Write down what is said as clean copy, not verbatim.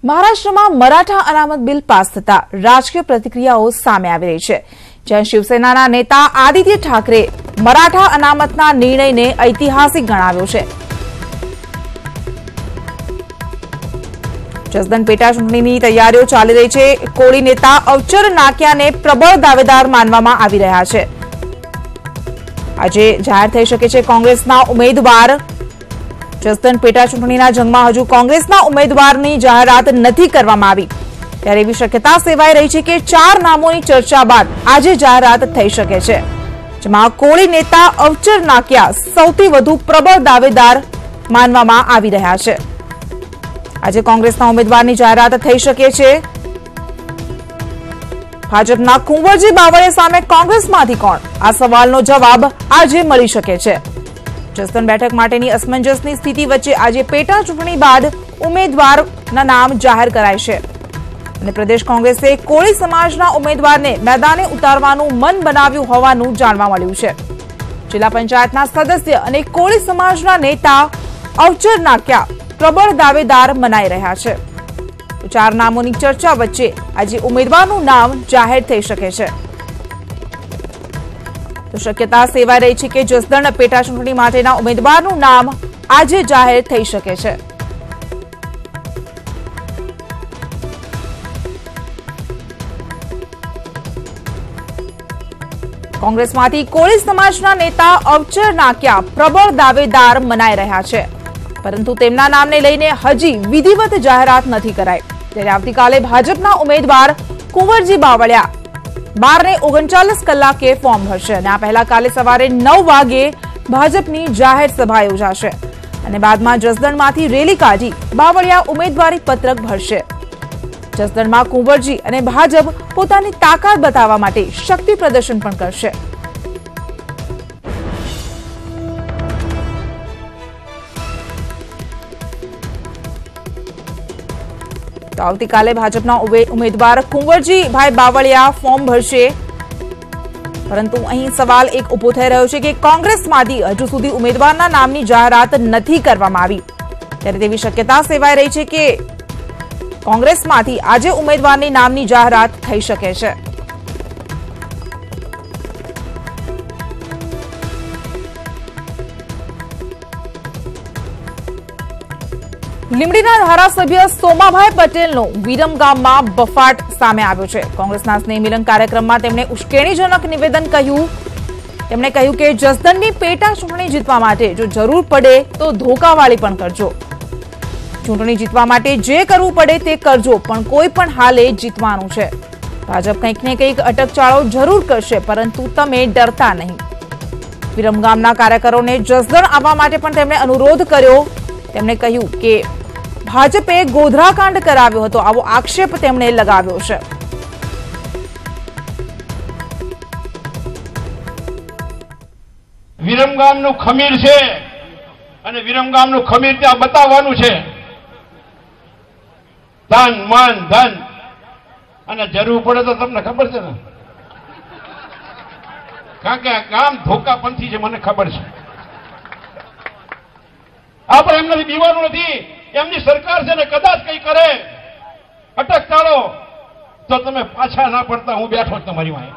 મહારાષ્ટ્રમાં મરાઠા અનામત bill pass થતા રાજકીય પ્રતિક્રિયાઓ સામે આવી રહી છે, જ્યાં શિવસેનાના નેતા આદિત્ય ઠાકરે મરાઠા અનામતના નિર્ણયને ઐતિહાસિક ગણાવ્યો છે. જસદણ પેટા ચૂંટણીની તૈયારીઓ ચાલી રહી છે. કોળી નેતા અવચર નાકિયાને પ્રબળ દાવેદાર માનવામાં આવી રહ્યા છે. આજે જાહેર થઈ શકે છે કોંગ્રેસના ઉમેદવાર. જસદણ પેટા ચૂંટણીના જંગમાં હજુ કોંગ્રેસના ઉમેદવારની જાહેરાત નથી કરવામાં આવી, ત્યારે એવી શક્યતા સેવાઈ રહી છે કે 4 નામોની ચર્ચા બાદ આજે જાહેરાત થઈ શકે છે, જેમાં કોળી નેતા અવચર નાકિયા સૌથી વધુ પ્રબળ દાવેદાર માનવામાં આવી રહ્યા છે. આજે કોંગ્રેસના ઉમેદવારની જાહેરાત થઈ શકે છે. ભાજપના કુંવરજી બાવળિયા સામે કોંગ્રેસમાંથી કોણ? આ સવાલનો જવાબ આજે મળી શકે છે. જસદણ બેઠક માટેની અસમંજસની સ્થિતિ વચ્ચે આજે પેટા ચૂંટણી બાદ ઉમેદવારના નામ જાહેર કરાય છે અને પ્રદેશ કોંગ્રેસે કોળી સમાજના ઉમેદવારને મેદાને ઉતારવાનું મન બનાવ્યું હોવાનું જાણવા મળ્યું છે. જિલ્લા પંચાયતના સદસ્ય અને કોળી સમાજના નેતા અવચર નાકિયા પ્રબળ દાવેદાર મનાઈ રહ્યા છે. 4 નામોની ચર્ચા વચ્ચે આજે ઉમેદવારનું નામ જાહેર થઈ શકે છે. તો શક્યતા સેવાઈ રહી છે કે જસદણ પેટા ચૂંટણી માટેના ઉમેદવારનું નામ આજે જાહેર થઈ શકે છે. કોંગ્રેસમાંથી કોળી સમાજના નેતા અવચર નાકિયા પ્રબળ દાવેદાર મનાઈ રહ્યા છે, પરંતુ તેમના નામને લઈને હજી વિધિવત જાહેરાત નથી કરાઈ. ત્યારે આવતીકાલે ભાજપના ઉમેદવાર કુંવરજી બાવળિયા 12:39 કલાકે ફોર્મ ભરશે અને આ પહેલા કાલે સવારે 9 વાગે ભાજપની જાહેર સભા યોજાશે અને બાદમાં જસદણમાંથી રેલી કાઢી બાવળિયા ઉમેદવારી પત્રક ભરશે. જસદણમાં કુંવરજી અને ભાજપ પોતાની તાકાત બતાવવા માટે શક્તિ પ્રદર્શન પણ કરશે. તો આવતીકાલે ભાજપના ઉમેદવાર કુંવરજીભાઈ બાવળિયા ફોર્મ ભરશે, પરંતુ અહીં સવાલ એક ઉભો થઈ રહ્યો છે કે કોંગ્રેસમાંથી હજુ સુધી ઉમેદવારના નામની જાહેરાત નથી કરવામાં આવી. ત્યારે તેવી શક્યતા સેવાઈ રહી છે કે કોંગ્રેસમાંથી આજે ઉમેદવારની નામની જાહેરાત થઈ શકે છે. લીંબડીના ધારાસભ્ય સોમાભાઈ પટેલનો વિરમગામમાં બફાટ સામે આવ્યો છે. કોંગ્રેસના સ્નેહ મિલન કાર્યક્રમમાં તેમણે ઉશ્કેરણીજનક નિવેદન કહ્યું. તેમણે કહ્યું કે જસદણની પેટા ચૂંટણી જીતવા માટે જો જરૂર પડે તો ધોકાવાળી પણ કરજો. ચૂંટણી જીતવા માટે જે કરવું પડે તે કરજો, પણ કોઈ પણ હાલે જીતવાનું છે. ભાજપ કંઈક ને કંઈક અટકચાળો જરૂર કરશે, પરંતુ તમે ડરતા નહીં. વિરમગામના કાર્યકરોને જસદણ આવવા માટે પણ તેમણે અનુરોધ કર્યો. તેમણે કહ્યું કે ભાજપે ગોધરાકાંડ કરાવ્યો હતો, આવો આક્ષેપ તેમણે લગાવ્યો છે. વિરમગામનું ખમીર છે અને વિરમગામનું ખમીર ત્યાં બતાવવાનું છે. ધન મન ધન અને જરૂર પડે તો તમને ખબર છે ને, કારણ કે આ ગામ ધોકાપંથી છે, મને ખબર છે. આપણે એમનાથી બીવાનું નથી. એમની સરકાર છે ને કદાચ કઈ કરે અટક ચાલો તો તમે પાછા ના પડતા, હું બેઠો જ તમારી વાંહે.